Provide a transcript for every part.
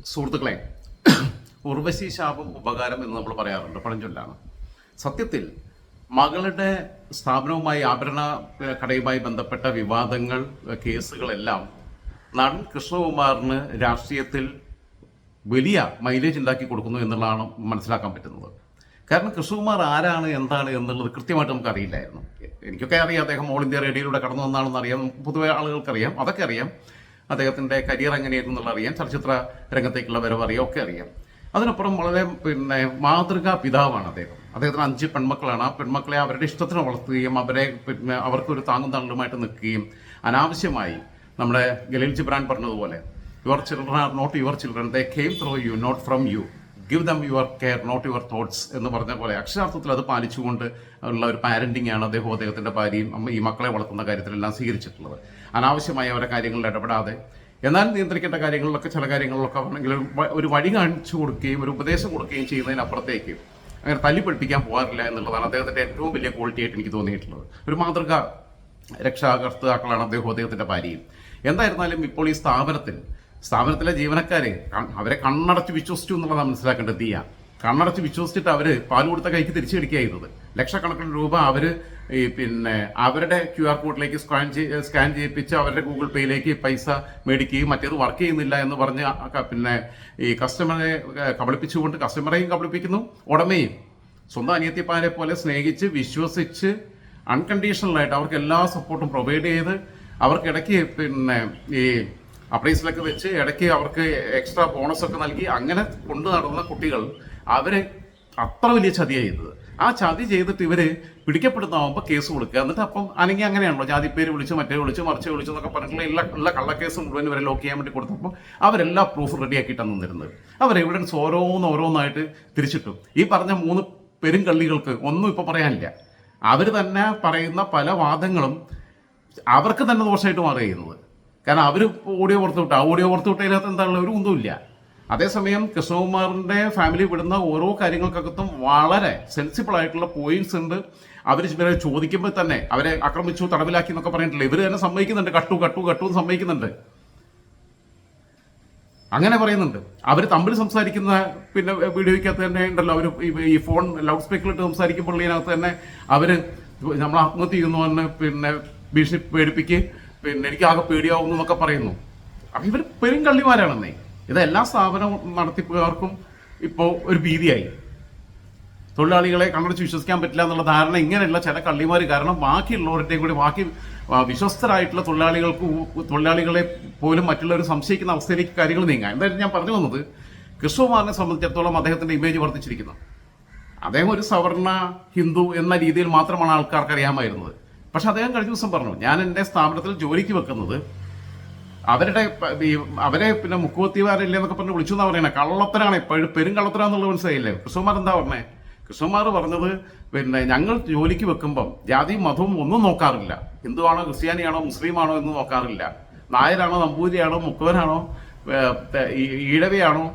സുഹൃത്തുക്കളെ, ഉർവശി ശാപം ഉപകാരം എന്ന് നമ്മൾ പറയാറുണ്ട്, പഴഞ്ചൊല്ലാണ്. സത്യത്തിൽ മകളുടെ സ്ഥാപനവുമായി, ആഭരണ കടയുമായി ബന്ധപ്പെട്ട വിവാദങ്ങൾ, കേസുകളെല്ലാം നടൻ കൃഷ്ണകുമാറിന് രാഷ്ട്രീയത്തിൽ വലിയ മൈലേജ് ഉണ്ടാക്കി കൊടുക്കുന്നു എന്നുള്ളതാണ് മനസ്സിലാക്കാൻ പറ്റുന്നത്. കാരണം കൃഷ്ണകുമാർ ആരാണ്, എന്താണ് എന്നുള്ളത് കൃത്യമായിട്ട് നമുക്ക് അറിയില്ലായിരുന്നു. എനിക്കൊക്കെ അറിയാം, അദ്ദേഹം ഓൾ ഇന്ത്യ റേഡിയോയിലൂടെ കടന്നു വന്നാണെന്ന് അറിയാം, പൊതുവെ ആളുകൾക്കറിയാം, അതൊക്കെ അറിയാം. അദ്ദേഹത്തിൻ്റെ കരിയർ എങ്ങനെയായിരുന്നു എന്നുള്ള അറിയാം, ചലച്ചിത്ര രംഗത്തേക്കുള്ള വരവ് അറിയാം, ഒക്കെ അറിയാം. അതിനപ്പുറം വളരെ മാതൃകാ പിതാവാണ് അദ്ദേഹം. അദ്ദേഹത്തിന് 5 പെൺമക്കളാണ്. ആ പെൺമക്കളെ അവരുടെ ഇഷ്ടത്തിന് വളർത്തുകയും അവരെ അവർക്കൊരു താങ്ങും തണലുമായിട്ട് നിൽക്കുകയും അനാവശ്യമായി നമ്മുടെ ഖലീൽ ജിബ്രാൻ പറഞ്ഞതുപോലെ your children are not your children, they came through you not from you, give them your care not your thoughts എന്ന് പറഞ്ഞ പോലെ അക്ഷരാർത്ഥത്തിൽ അത് പാലിച്ചുകൊണ്ട് ഉള്ള ഒരു പാരന്റിംഗ് ആണ് അദ്ദേഹത്തിന്റെ ഭാര്യയും ഈ മക്കളെ വളർത്തുന്ന കാര്യത്തിലെല്ലാം സ്വീകരിച്ചിട്ടുള്ളത്. അനാവശ്യമായ അവരുടെ കാര്യങ്ങളിൽ ഇടപെടാതെ, എന്നാൽ നിയന്ത്രിക്കേണ്ട കാര്യങ്ങളിലൊക്കെ ചില കാര്യങ്ങളിലൊക്കെ ആണെങ്കിൽ ഒരു വഴി കാണിച്ചു കൊടുക്കുകയും ഒരു ഉപദേശം കൊടുക്കുകയും ചെയ്യുന്നതിനപ്പുറത്തേക്ക് അങ്ങനെ തല്ലി പഠിപ്പിക്കാൻ പോകാറില്ല എന്നുള്ളതാണ് അദ്ദേഹത്തിന്റെ ഏറ്റവും വലിയ ക്വാളിറ്റി ആയിട്ട് എനിക്ക് തോന്നിയിട്ടുള്ളത്. ഒരു മാതൃക രക്ഷാകർത്താക്കളാണ് അദ്ദേഹത്തിന്റെ ഭാര്യയും. എന്തായിരുന്നാലും ഇപ്പോൾ ഈ സ്ഥാപനത്തിലെ ജീവനക്കാരെ അവരെ കണ്ണടച്ച് വിശ്വസിച്ചു എന്നുള്ളതാണ് മനസ്സിലാക്കേണ്ടത്. കണ്ണടച്ച് വിശ്വസിച്ചിട്ട് അവർ പാൽ കൊടുത്ത കൈക്ക് തിരിച്ചു പിടിക്കുക ചെയ്തത്. ലക്ഷക്കണക്കിന് രൂപ അവർ അവരുടെ QR കോഡിലേക്ക് സ്കാൻ ചെയ്യിപ്പിച്ച് അവരുടെ ഗൂഗിൾ പേയിലേക്ക് പൈസ മേടിക്കുകയും മറ്റേത് വർക്ക് ചെയ്യുന്നില്ല എന്ന് പറഞ്ഞ് ഈ കസ്റ്റമറെ കബളിപ്പിച്ചുകൊണ്ട് കസ്റ്റമറെയും കബളിപ്പിക്കുന്നു, ഉടമയും സ്വന്തം അനിയത്തിപ്പാരെ പോലെ സ്നേഹിച്ച് വിശ്വസിച്ച് അൺകണ്ടീഷണലായിട്ട് അവർക്ക് എല്ലാ സപ്പോർട്ടും പ്രൊവൈഡ് ചെയ്ത് അവർക്കിടയ്ക്ക് ഈ അപ്രൈസിലൊക്കെ വെച്ച് ഇടയ്ക്ക് അവർക്ക് എക്സ്ട്രാ ബോണസ് ഒക്കെ നൽകി അങ്ങനെ കൊണ്ടു നടന്ന കുട്ടികൾ അവരെ അത്ര വലിയ ചതിയാണ് ചെയ്തത്. ആ ചതി ചെയ്തിട്ട് ഇവര് പിടിക്കപ്പെടുന്നതാകുമ്പോൾ കേസ് കൊടുക്കുക, എന്നിട്ട് അപ്പം അല്ലെങ്കിൽ അങ്ങനെയാണല്ലോ ജാതിപ്പേര് വിളിച്ച് മറ്റേ വിളിച്ച് മറിച്ച് വിളിച്ചു എന്നൊക്കെ പറഞ്ഞിട്ടുള്ള ഉള്ള കള്ളക്കേസ് മുഴുവൻ ഇവരെ ലോക്ക് ചെയ്യാൻ വേണ്ടി കൊടുത്തപ്പോൾ അവരെല്ലാ പ്രൂഫ് റെഡിയാക്കിയിട്ടാണ് നിന്നിരുന്നത്. അവർ എവിഡൻസ് ഓരോന്നായിട്ട് തിരിച്ചിട്ടു. ഈ പറഞ്ഞ 3 പെരുങ്കള്ളികൾക്ക് ഒന്നും ഇപ്പം പറയാനില്ല. അവർ തന്നെ പറയുന്ന പല വാദങ്ങളും അവർക്ക് തന്നെ ദോഷമായിട്ട് മാറുകയുന്നത്. കാരണം അവർ ഓഡിയോ പുറത്തു വിട്ടതിനകത്ത് എന്താണുള്ള ഒരു ഒന്നുമില്ല. അതേസമയം കൃഷ്ണകുമാറിന്റെ ഫാമിലി വിടുന്ന ഓരോ കാര്യങ്ങൾക്കകത്തും വളരെ സെൻസിബിൾ ആയിട്ടുള്ള പോയിന്റ്സ് ഉണ്ട്. അവർ ഇവരെ ചോദിക്കുമ്പോൾ തന്നെ അവരെ ആക്രമിച്ചു, തടവിലാക്കി എന്നൊക്കെ പറഞ്ഞിട്ടില്ല. ഇവർ തന്നെ സമ്മതിക്കുന്നുണ്ട്, കട്ടു എന്ന് സമ്മതിക്കുന്നുണ്ട്, അങ്ങനെ പറയുന്നുണ്ട്. അവർ തമ്മിൽ സംസാരിക്കുന്ന വീഡിയോയ്ക്കകത്ത് തന്നെ ഉണ്ടല്ലോ, അവർ ഈ ഫോൺ ലൗഡ് സ്പീക്കറിലിട്ട് സംസാരിക്കുമ്പോൾ ഇതിനകത്ത് തന്നെ അവർ നമ്മൾ ആത്മഹത്യ ചെയ്യുന്നു എന്ന് ഭീഷണി പേടിപ്പിക്ക്, എനിക്ക് ആകെ പേടിയാവുന്നു എന്നൊക്കെ പറയുന്നു. അപ്പം ഇവർ പെരുങ്കള്ളിമാരാണെന്നേ. ഇതെല്ലാ സ്ഥാപനം നടത്തിപ്പുകാർക്കും ഇപ്പോൾ ഒരു ഭീതിയായി. തൊഴിലാളികളെ കണ്ണടച്ച് വിശ്വസിക്കാൻ പറ്റില്ല എന്നുള്ള ധാരണ ഇങ്ങനെയുള്ള ചില കള്ളിമാർ കാരണം ബാക്കിയുള്ളവരുടെയും കൂടി ബാക്കി വിശ്വസ്തരായിട്ടുള്ള തൊഴിലാളികളെ പോലും മറ്റുള്ളവർ സംശയിക്കുന്ന അവസ്ഥയിലേക്ക് കാര്യങ്ങൾ നീങ്ങാം. എന്തായാലും ഞാൻ പറഞ്ഞു വന്നത്, കൃഷ്ണകുമാറിനെ സംബന്ധിച്ചിടത്തോളം അദ്ദേഹത്തിന്റെ ഇമേജ് വർദ്ധിച്ചിരിക്കുന്നു. അദ്ദേഹം ഒരു സവർണ ഹിന്ദു എന്ന രീതിയിൽ മാത്രമാണ് ആൾക്കാർക്ക് അറിയാമായിരുന്നത്. പക്ഷെ അദ്ദേഹം കഴിഞ്ഞ ദിവസം പറഞ്ഞു, ഞാൻ എൻ്റെ സ്ഥാപനത്തിൽ ജോലിക്ക് വെക്കുന്നത് അവരെ മുക്കുവത്തിമാരില്ലേ എന്നൊക്കെ പറഞ്ഞ് വിളിച്ചു എന്നാ പറയണേ. കള്ളത്തരാണ്, പെരുങ്കള്ളത്തരാന്നുള്ളത് മനസ്സിലായില്ലേ? കൃഷ്ണകുമാർ എന്താ പറഞ്ഞേ? കൃഷ്ണകുമാർ പറഞ്ഞത് ഞങ്ങൾ ജോലിക്ക് വെക്കുമ്പം ജാതിയും മതവും ഒന്നും നോക്കാറില്ല. ഹിന്ദുവാണോ ക്രിസ്ത്യാനിയാണോ മുസ്ലിമാണോ എന്ന് നോക്കാറില്ല. നായരാണോ നമ്പൂതിരിയാണോ മുക്കുവനാണോ ഈഴവയാണോ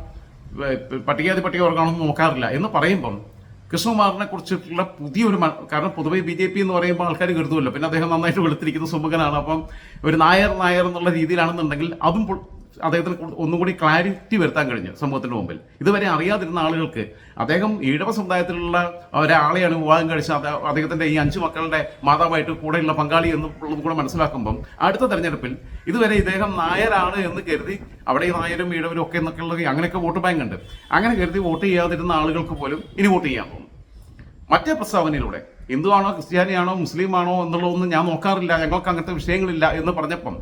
പട്ടികവർഗമാണോ എന്ന് നോക്കാറില്ല എന്ന് പറയുമ്പം കൃഷ്ണകുമാറിനെ കുറിച്ചിട്ടുള്ള പുതിയൊരു കാരണം പൊതുവെ BJP എന്ന് പറയുമ്പോൾ ആൾക്കാർ കരുതുമല്ലോ, പിന്നെ അദ്ദേഹം നന്നായിട്ട് വെളുത്തിരിക്കുന്ന സുമുഖനാണ്, അപ്പം ഒരു നായർ എന്നുള്ള രീതിയിലാണെന്നുണ്ടെങ്കിൽ അതും അദ്ദേഹത്തിന് ഒന്നും കൂടി ക്ലാരിറ്റി വരുത്താൻ കഴിഞ്ഞു സമൂഹത്തിന്റെ മുമ്പിൽ. ഇതുവരെ അറിയാതിരുന്ന ആളുകൾക്ക് അദ്ദേഹം ഈഴവ സമുദായത്തിലുള്ള ഒരാളെയാണ് വിവാഹം കഴിച്ച അദ്ദേഹത്തിന്റെ ഈ 5 മക്കളുടെ മാതാവായിട്ട് കൂടെയുള്ള പങ്കാളി എന്നുള്ളത് കൂടെ മനസ്സിലാക്കുമ്പം അടുത്ത തെരഞ്ഞെടുപ്പിൽ ഇതുവരെ ഇദ്ദേഹം നായരാണ് എന്ന് കരുതി അവിടെ ഈ നായരും ഈഴവരും ഒക്കെ എന്നൊക്കെ ഉള്ളത് അങ്ങനെയൊക്കെ വോട്ട് ബാങ്ക് ഉണ്ട്. അങ്ങനെ കരുതി വോട്ട് ചെയ്യാതിരുന്ന ആളുകൾക്ക് പോലും ഇനി വോട്ട് ചെയ്യാൻ പോകും. മറ്റേ പ്രസ്താവനയിലൂടെ ഹിന്ദുവാണോ ക്രിസ്ത്യാനിയാണോ മുസ്ലിമാണോ എന്നുള്ളതൊന്നും ഞാൻ നോക്കാറില്ല, ഞങ്ങൾക്ക് അങ്ങനത്തെ വിഷയങ്ങളില്ല എന്ന് പറഞ്ഞപ്പം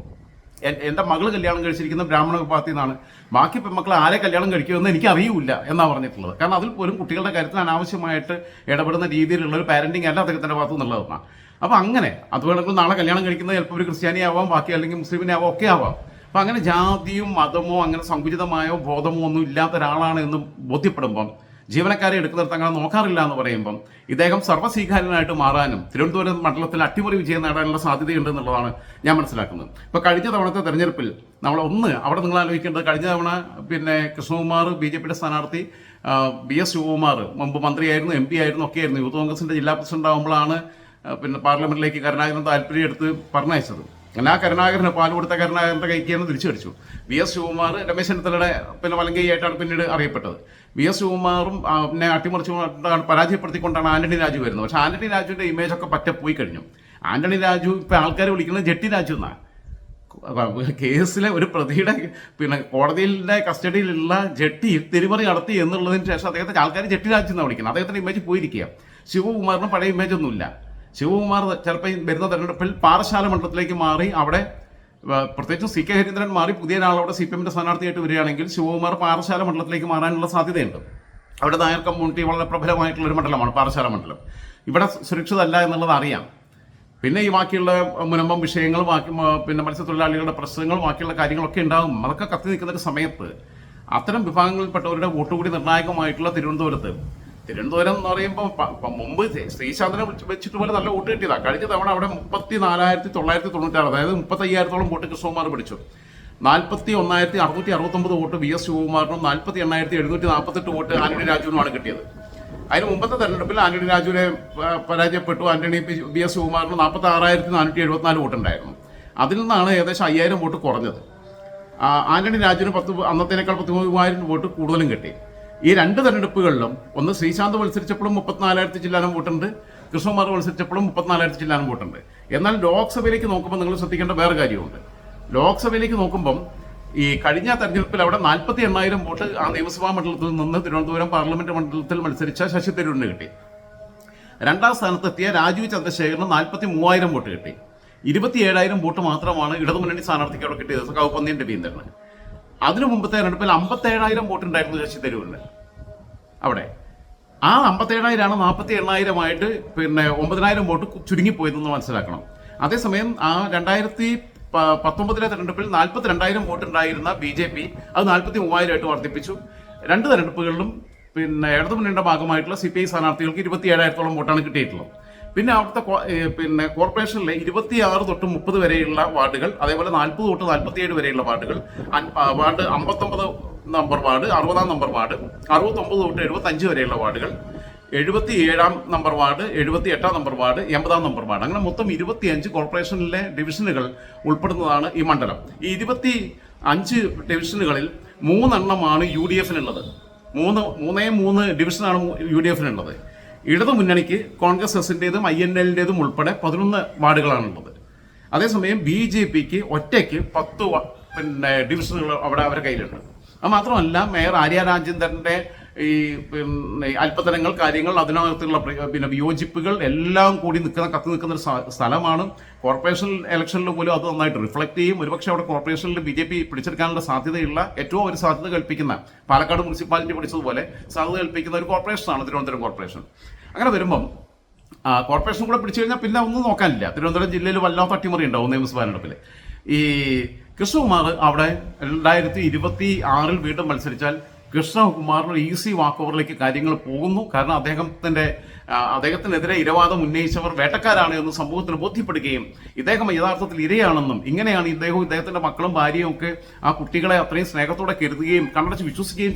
എൻ്റെ മകള് കല്യാണം കഴിച്ചിരിക്കുന്ന ബ്രാഹ്മണ വിഭാഗത്തിൽ നിന്നാണ്, ബാക്കി പെൺമക്കളെ ആരെ കല്യാണം കഴിക്കുമെന്ന് എനിക്ക് അറിയില്ല എന്നാണ് പറഞ്ഞിട്ടുള്ളത്. കാരണം അതിൽ പോലും കുട്ടികളുടെ കാര്യത്തിൽ അനാവശ്യമായിട്ട് ഇടപെടുന്ന രീതിയിലുള്ള ഒരു പാരന്റിങ് അല്ല അദ്ദേഹത്തിന്റെ ഭാഗത്തു നിന്നുള്ളതാണ്. അപ്പം അങ്ങനെ അത് വേണമെങ്കിൽ നാളെ കല്യാണം കഴിക്കുന്നത് ചിലപ്പോൾ ഒരു ക്രിസ്ത്യാനിയാവാം, ബാക്കി അല്ലെങ്കിൽ മുസ്ലിമിനാവാം, ഒക്കെ ആവാം. അപ്പം അങ്ങനെ ജാതിയും മതമോ അങ്ങനെ സങ്കുചിതമായോ ബോധമോ ഒന്നും ഇല്ലാത്ത ഒരാളാണ് എന്ന് ബോധ്യപ്പെടുമ്പം ജീവനക്കാരെ എടുക്കുന്നിടത്ത് അങ്ങനെ നോക്കാറില്ല എന്ന് പറയുമ്പം ഇദ്ദേഹം സർവ്വസ്വീകാര്യനായിട്ട് മാറാനും തിരുവനന്തപുരം മണ്ഡലത്തിൽ അട്ടിമറി വിജയം നേടാനുള്ള സാധ്യതയുണ്ട് എന്നുള്ളതാണ് ഞാൻ മനസ്സിലാക്കുന്നത്. ഇപ്പൊ കഴിഞ്ഞ തവണത്തെ തെരഞ്ഞെടുപ്പിൽ അവിടെ നിങ്ങൾ ആലോചിക്കേണ്ടത്, കഴിഞ്ഞ തവണ കൃഷ്ണകുമാർ BJPയുടെ സ്ഥാനാർത്ഥി BS ശിവകുമാർ മുമ്പ് മന്ത്രിയായിരുന്നു, MP ആയിരുന്നു, ഒക്കെ ആയിരുന്നു. യൂത്ത് കോൺഗ്രസിന്റെ ജില്ലാ പ്രസിഡന്റ് ആകുമ്പോഴാണ് പാർലമെന്റിലേക്ക് കരുണാകരൻ താല്പര്യം എടുത്ത് പറഞ്ഞയച്ചത്. അങ്ങനെ ആ കരുണാകരന് പാൽ കൊടുത്ത കരുണാകരൻ്റെ കൈക്കാണ് തിരിച്ചു കടിച്ചു. വി എസ് ശിവകുമാർ രമേശ് ചെന്നിത്തലയുടെ പിന്നെ വലങ്കൈയായിട്ടാണ് പിന്നീട് അറിയപ്പെട്ടത്. വി എസ് ശിവകുമാറും പിന്നെ അട്ടിമറിച്ചുകൊണ്ടാണ് പരാജയപ്പെടുത്തിക്കൊണ്ടാണ് ആന്റണി രാജു വരുന്നത്. പക്ഷേ ആന്റണി രാജുവിൻ്റെ ഇമേജ് ഒക്കെ പറ്റ പോയി കഴിഞ്ഞു. ആന്റണി രാജു ഇപ്പം ആൾക്കാർ വിളിക്കുന്നത് ജെട്ടി രാജു എന്നാണ്. കേസിലെ ഒരു പ്രതിയുടെ പിന്നെ കോടതിയിലെ കസ്റ്റഡിയിലുള്ള ജെട്ടി തിരിമറി നടത്തി എന്നുള്ളതിന് ശേഷം അദ്ദേഹത്തെ ആൾക്കാർ ജെട്ടി രാജു എന്നാണ് വിളിക്കുന്നത്. അദ്ദേഹത്തിൻ്റെ ഇമേജ് പോയിരിക്കുക. ശിവകുമാറിന് പഴയ ഇമേജ് ഒന്നുമില്ല. ശിവകുമാർ ചിലപ്പോൾ വരുന്ന തെരഞ്ഞെടുപ്പിൽ പാറശാല മണ്ഡലത്തിലേക്ക് മാറി അവിടെ പ്രത്യേകിച്ചും സി കെ ഹരീന്ദ്രൻ മാറി പുതിയ ഒരാളവിടെ സി പി എമ്മിൻ്റെ സ്ഥാനാർത്ഥിയായിട്ട് വരികയാണെങ്കിൽ ശിവകുമാർ പാറശാല മണ്ഡലത്തിലേക്ക് മാറാനുള്ള സാധ്യതയുണ്ട്. അവിടെ നായർ കമ്മ്യൂണിറ്റി വളരെ പ്രബലമായിട്ടുള്ളൊരു മണ്ഡലമാണ് പാറശാല മണ്ഡലം. ഇവിടെ സുരക്ഷിതമല്ല എന്നുള്ളത് അറിയാം. പിന്നെ ഈ ബാക്കിയുള്ള മുനമ്പം വിഷയങ്ങൾ, പിന്നെ മത്സ്യത്തൊഴിലാളികളുടെ പ്രശ്നങ്ങൾ, ബാക്കിയുള്ള കാര്യങ്ങളൊക്കെ ഉണ്ടാകും. അതൊക്കെ കത്തി നിൽക്കുന്ന ഒരു സമയത്ത് അത്തരം വിഭാഗങ്ങളിൽപ്പെട്ടവരുടെ വോട്ട് കൂടി നിർണായകമായിട്ടുള്ള തിരുവനന്തപുരം എന്ന് പറയുമ്പോൾ മുമ്പ് ശ്രീശാന്തിനെ വെച്ചിട്ട് പോലെ നല്ല വോട്ട് കിട്ടിയതാണ്. കഴിഞ്ഞ തവണ അവിടെ 34,996, അതായത് 35,000-ഓളം വോട്ട് കൃഷ്ണകുമാർ പിടിച്ചു. 41,669 വോട്ട് വി എസ് ശിവകുമാറിനും 48,748 വോട്ട് ആന്റണി രാജുവിനുമാണ് കിട്ടിയത്. അതിന് മുമ്പത്തെ തെരഞ്ഞെടുപ്പിൽ ആന്റണി രാജുവിനെ പരാജയപ്പെട്ടു. ആന്റണി വി എസ് ശിവകുമാറിന് 46,474 വോട്ടുണ്ടായിരുന്നു. അതിൽ നിന്നാണ് ഏകദേശം 5,000 വോട്ട് കുറഞ്ഞത്. ആന്റണി രാജുവിന് അന്നത്തേനേക്കാൾ 13,000 വോട്ട് കൂടുതലും കിട്ടി. ഈ രണ്ട് തെരഞ്ഞെടുപ്പുകളിലും ഒന്ന് ശ്രീശാന്ത് മത്സരിച്ചപ്പോഴും 34,000 ചില്ലാനം വോട്ടുണ്ട്, കൃഷ്ണകുമാർ മത്സരിച്ചപ്പോഴും 34,000 ചില്ലാനം വോട്ടുണ്ട്. എന്നാൽ ലോക്സഭയിലേക്ക് നോക്കുമ്പോൾ നിങ്ങൾ ശ്രദ്ധിക്കേണ്ട വേറെ കാര്യമുണ്ട്. ലോക്സഭയിലേക്ക് നോക്കുമ്പം ഈ കഴിഞ്ഞ തെരഞ്ഞെടുപ്പിൽ അവിടെ 48,000 വോട്ട് ആ നിയമസഭാ മണ്ഡലത്തിൽ നിന്ന് തിരുവനന്തപുരം പാർലമെന്റ് മണ്ഡലത്തിൽ മത്സരിച്ച ശശി തരൂരിന് കിട്ടി. രണ്ടാം സ്ഥാനത്തെത്തിയ രാജീവ് ചന്ദ്രശേഖരന് 43,000 വോട്ട് കിട്ടി. 27,000 വോട്ട് മാത്രമാണ് ഇടതുമുന്നണി സ്ഥാനാർത്ഥിക്ക് അവിടെ കിട്ടിയത്, കൗപ്പന്ന്യൻ രവീന്ദ്രന്. അതിനു മുമ്പത്തെ തെരഞ്ഞെടുപ്പിൽ 57,000 വോട്ടുണ്ടായിരുന്നു ശശി തരൂരിന് അവിടെ. ആ 57,000 48,000 പിന്നെ 9,000 വോട്ട് ചുരുങ്ങിപ്പോയതെന്ന് മനസ്സിലാക്കണം. അതേസമയം ആ 2019 തെരഞ്ഞെടുപ്പിൽ 42,000 വോട്ടുണ്ടായിരുന്ന BJP അത് 43,000 വർദ്ധിപ്പിച്ചു. രണ്ട് തെരഞ്ഞെടുപ്പുകളിലും പിന്നെ ഇടതുമുന്നണിയുടെ ഭാഗമായിട്ടുള്ള CPI സ്ഥാനാർത്ഥികൾക്ക് 27,000-ഓളം വോട്ടാണ് കിട്ടിയിട്ടുള്ളത്. പിന്നെ അവിടുത്തെ പിന്നെ കോർപ്പറേഷനിലെ 26 തൊട്ട് 30 വരെയുള്ള വാർഡുകൾ, അതേപോലെ 40 തൊട്ട് 47 വരെയുള്ള വാർഡുകൾ, ward 59 number ward, 60-ാം number ward, 69 തൊട്ട് 75 വരെയുള്ള വാർഡുകൾ, 77-ാം number ward, 78-ാം number ward, 80-ാം number ward, അങ്ങനെ മൊത്തം 25 കോർപ്പറേഷനിലെ ഡിവിഷനുകൾ ഉൾപ്പെടുന്നതാണ് ഈ മണ്ഡലം. ഈ 25 ഡിവിഷനുകളിൽ 3 എണ്ണമാണ് UDF-നുള്ളത്. 3 ഡിവിഷനാണ് UDF-നുള്ളത്. ഇടതു മുന്നണിക്ക് കോൺഗ്രസ് എസിൻ്റെതും INL-ൻ്റെതും ഉൾപ്പെടെ 11 വാർഡുകളാണുള്ളത്. അതേസമയം BJPക്ക് ഒറ്റയ്ക്ക് 10 പിന്നെ ഡിവിഷനുകൾ അവിടെ അവരുടെ കയ്യിലുണ്ട്. അത് മാത്രമല്ല മേയർ ആര്യ രാജേന്ദ്രൻ്റെ ഈ പിന്നെ അല്പതരങ്ങൾ കാര്യങ്ങൾ അതിനകത്തുള്ള പിന്നെ വിയോജിപ്പുകൾ എല്ലാം കൂടി കത്തി നിൽക്കുന്ന ഒരു സ്ഥലമാണ്. കോർപ്പറേഷൻ ഇലക്ഷനിൽ പോലും അത് നന്നായിട്ട് റിഫ്ലക്ട് ചെയ്യും. ഒരുപക്ഷെ അവിടെ കോർപ്പറേഷനിൽ BJP പിടിച്ചെടുക്കാനുള്ള സാധ്യതയുള്ള ഏറ്റവും ഒരു സാധ്യത കൽപ്പിക്കുന്ന, പാലക്കാട് മുനിസിപ്പാലിറ്റി പിടിച്ചതുപോലെ സാധ്യത കൽപ്പിക്കുന്ന ഒരു കോർപ്പറേഷനാണ് തിരുവനന്തപുരം കോർപ്പറേഷൻ. അങ്ങനെ വരുമ്പം കോർപ്പറേഷൻ കൂടെ പിടിച്ചു കഴിഞ്ഞാൽ പിന്നെ ഒന്നും നോക്കാനില്ല. തിരുവനന്തപുരം ജില്ലയിൽ വല്ലാത്ത അട്ടിമറി ഉണ്ടാവും നിയമസഭാ തെരഞ്ഞെടുപ്പിൽ. ഈ കൃഷ്ണകുമാർ അവിടെ 2026 വീണ്ടും മത്സരിച്ചാൽ കൃഷ്ണകുമാറിന് ഈസി വാക്ക് ഓവറിലേക്ക് കാര്യങ്ങൾ പോകുന്നു. കാരണം അദ്ദേഹത്തിനെതിരെ ഇരവാദം ഉന്നയിച്ചവർ വേട്ടക്കാരാണ് എന്ന് സമൂഹത്തിന് ബോധ്യപ്പെടുകയും ഇദ്ദേഹം യഥാർത്ഥത്തിൽ ഇരയാണെന്നും ഇങ്ങനെയാണ് ഇദ്ദേഹത്തിന്റെ മക്കളും ഭാര്യയും ഒക്കെ ആ കുട്ടികളെ അത്രയും സ്നേഹത്തോടെ കരുതുകയും കണ്ണടച്ച് വിശ്വസിക്കുകയും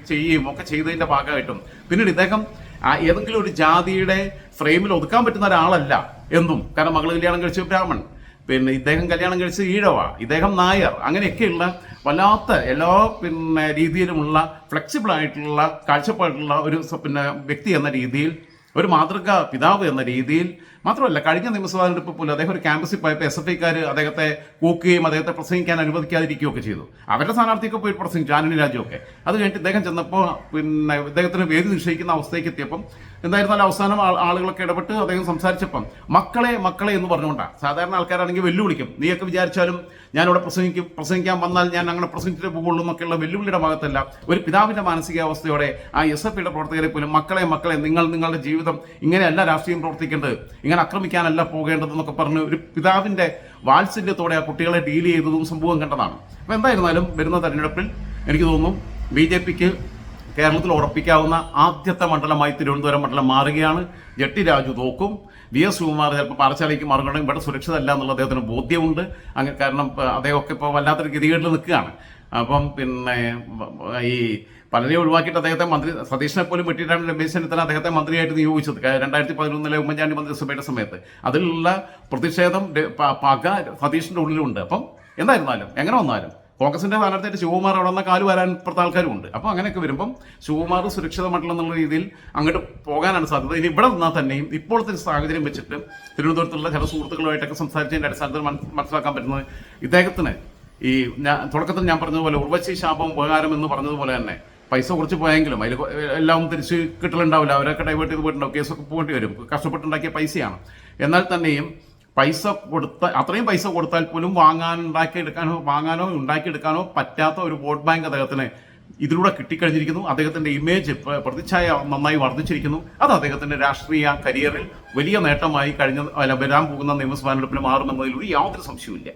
ചെയ്യുകയും ഒക്കെ ചെയ്തതിന്റെ ഭാഗമായിട്ടും പിന്നീട് ഇദ്ദേഹം ഏതെങ്കിലും ഒരു ജാതിയുടെ ഫ്രെയിമിൽ ഒതുക്കാൻ പറ്റുന്ന ഒരാളല്ല എന്നും, കാരണം മകള് കല്യാണം കഴിച്ച ബ്രാഹ്മൺ, പിന്നെ ഇദ്ദേഹം കല്യാണം കഴിച്ച ഈഴവ, ഇദ്ദേഹം നായർ, അങ്ങനെയൊക്കെയുള്ള വല്ലാത്ത എല്ലാ പിന്നെ രീതിയിലുമുള്ള ഫ്ലെക്സിബിൾ ആയിട്ടുള്ള കാഴ്ചപ്പാടുള്ള ഒരു പിന്നെ വ്യക്തി എന്ന രീതിയിൽ, ഒരു മാതൃക പിതാവ് എന്ന രീതിയിൽ മാത്രമല്ല, കഴിഞ്ഞ നിയമസഭാ തെരഞ്ഞെടുപ്പ് പോലും അദ്ദേഹം ഒരു ക്യാമ്പസിൽ പോയപ്പോൾ SFIക്കാർ അദ്ദേഹത്തെ കൂക്കുകയും അദ്ദേഹത്തെ പ്രസംഗിക്കാൻ അനുവദിക്കാതിരിക്കുകയൊക്കെ ചെയ്തു. അവരുടെ സ്ഥാനാർത്ഥിയൊക്കെ പോയി പ്രസംഗിച്ചു, ആന്റണി രാജുവൊക്കെ. അത് കഴിഞ്ഞിട്ട് ഇദ്ദേഹം ചെന്നപ്പോൾ പിന്നെ ഇദ്ദേഹത്തിന് വേദി നിശ്ചയിക്കുന്ന അവസ്ഥയ്ക്ക് എത്തിയപ്പം എന്തായിരുന്നാലും അവസാനം ആളുകളൊക്കെ ഇടപെട്ട് അദ്ദേഹം സംസാരിച്ചപ്പം മക്കളെ എന്ന് പറഞ്ഞുകൊണ്ടാണ്. സാധാരണ ആൾക്കാരാണെങ്കിൽ വെല്ലുവിളിക്കും, നീയൊക്കെ വിചാരിച്ചാലും ഞാനിവിടെ പ്രസംഗിക്കാൻ വന്നാൽ ഞാൻ അങ്ങനെ പ്രസംഗിച്ചിട്ടേ പോകുള്ളൂ എന്നൊക്കെയുള്ള വെല്ലുവിളിയുടെ ഭാഗത്തല്ല, ഒരു പിതാവിൻ്റെ മാനസികാവസ്ഥയോടെ ആ SFIയുടെ പ്രവർത്തകരെ പോലും മക്കളെ നിങ്ങളുടെ ജീവിതം ഇങ്ങനെയല്ല രാഷ്ട്രീയം പ്രവർത്തിക്കേണ്ടത്, ഇങ്ങനെ ആക്രമിക്കാനല്ല പോകേണ്ടതെന്നൊക്കെ പറഞ്ഞ് ഒരു പിതാവിൻ്റെ വാത്സല്യത്തോടെ ആ കുട്ടികളെ ഡീൽ ചെയ്തതും സംഭവം കണ്ടതാണ്. അപ്പോൾ എന്തായിരുന്നാലും വരുന്ന തെരഞ്ഞെടുപ്പിൽ എനിക്ക് തോന്നുന്നു BJPക്ക് കേരളത്തിൽ ഉറപ്പിക്കാവുന്ന ആദ്യത്തെ മണ്ഡലമായി തിരുവനന്തപുരം മണ്ഡലം മാറുകയാണ്. ജെട്ടി രാജു തോക്കും. VS ശിവകുമാർ ചിലപ്പോൾ പാറശാലയ്ക്ക് മാറുകയാണെങ്കിൽ ഇവിടെ സുരക്ഷിതമല്ല എന്നുള്ള അദ്ദേഹത്തിന് ബോധ്യമുണ്ട്. അങ്ങനെ കാരണം അദ്ദേഹമൊക്കെ ഇപ്പോൾ വല്ലാത്തൊരു ഗതികേട്ടിൽ നിൽക്കുകയാണ്. അപ്പം പിന്നെ ഈ പലരെയും ഒഴിവാക്കിയിട്ട് അദ്ദേഹത്തെ മന്ത്രി സതീഷിനെ പോലും വെട്ടിയിട്ടാണ് രമേശ് ചെന്നിത്തല അദ്ദേഹത്തെ മന്ത്രിയായിട്ട് നിയോഗിച്ചത് 2011 ഉമ്മൻചാണ്ടി മന്ത്രിസഭയുടെ സമയത്ത്. അതിലുള്ള പ്രതിഷേധം പക സതീഷിന്റെ ഉള്ളിലുണ്ട്. അപ്പം എന്തായിരുന്നാലും എങ്ങനെ വന്നാലും കോൺഗ്രസിന്റെ സ്ഥാനാർത്ഥിയായിട്ട് ശിവകുമാർ അവിടെ നിന്ന് കാല് വരാൻ ഇപ്പുറത്തെ ആൾക്കാരും ഉണ്ട്. അപ്പോൾ അങ്ങനെയൊക്കെ വരുമ്പം ശിവകുമാർ സുരക്ഷിതമായിട്ടുള്ള രീതിയിൽ അങ്ങോട്ട് പോകാനാണ് സാധ്യത. ഇനി ഇവിടെ നിന്നാൽ തന്നെയും ഇപ്പോഴത്തെ സാഹചര്യം വെച്ചിട്ട് തിരുവനന്തപുരത്തുള്ള ചില സുഹൃത്തുക്കളുമായിട്ടൊക്കെ സംസാരിച്ചതിന്റെ അടിസ്ഥാനത്തിൽ മനസ്സിലാക്കാൻ പറ്റുന്നത് ഇദ്ദേഹത്തിന് ഈ തുടക്കത്തിൽ ഞാൻ പറഞ്ഞതുപോലെ ഉർവശി ശാപം ഉപകാരം എന്ന് പറഞ്ഞതുപോലെ തന്നെ പൈസ കുറച്ച് പോയെങ്കിലും അതിൽ എല്ലാം തിരിച്ച് കിട്ടലുണ്ടാവില്ല. അവരൊക്കെ ഡൈവേർട്ട് ചെയ്ത് പോയിട്ടുണ്ടാവും, കേസൊക്കെ പോകേണ്ടി വരും, കഷ്ടപ്പെട്ടുണ്ടാക്കിയ പൈസയാണ്. എന്നാൽ തന്നെയും പൈസ അത്രയും പൈസ കൊടുത്താൽ പോലും വാങ്ങാനോ ഉണ്ടാക്കിയെടുക്കാനോ പറ്റാത്ത ഒരു വോട്ട് ബാങ്ക് അദ്ദേഹത്തിന് ഇതിലൂടെ കിട്ടിക്കഴിഞ്ഞിരിക്കുന്നു. അദ്ദേഹത്തിന്റെ ഇമേജ് പ്രതിച്ഛായ നന്നായി വർദ്ധിച്ചിരിക്കുന്നു. അത് അദ്ദേഹത്തിന്റെ രാഷ്ട്രീയ കരിയറിൽ വലിയ നേട്ടമായി വരാൻ പോകുന്ന നിയമസഭാ തെരഞ്ഞെടുപ്പിന് മാറുമെന്നതിൽ യാതൊരു സംശയവുമില്ല.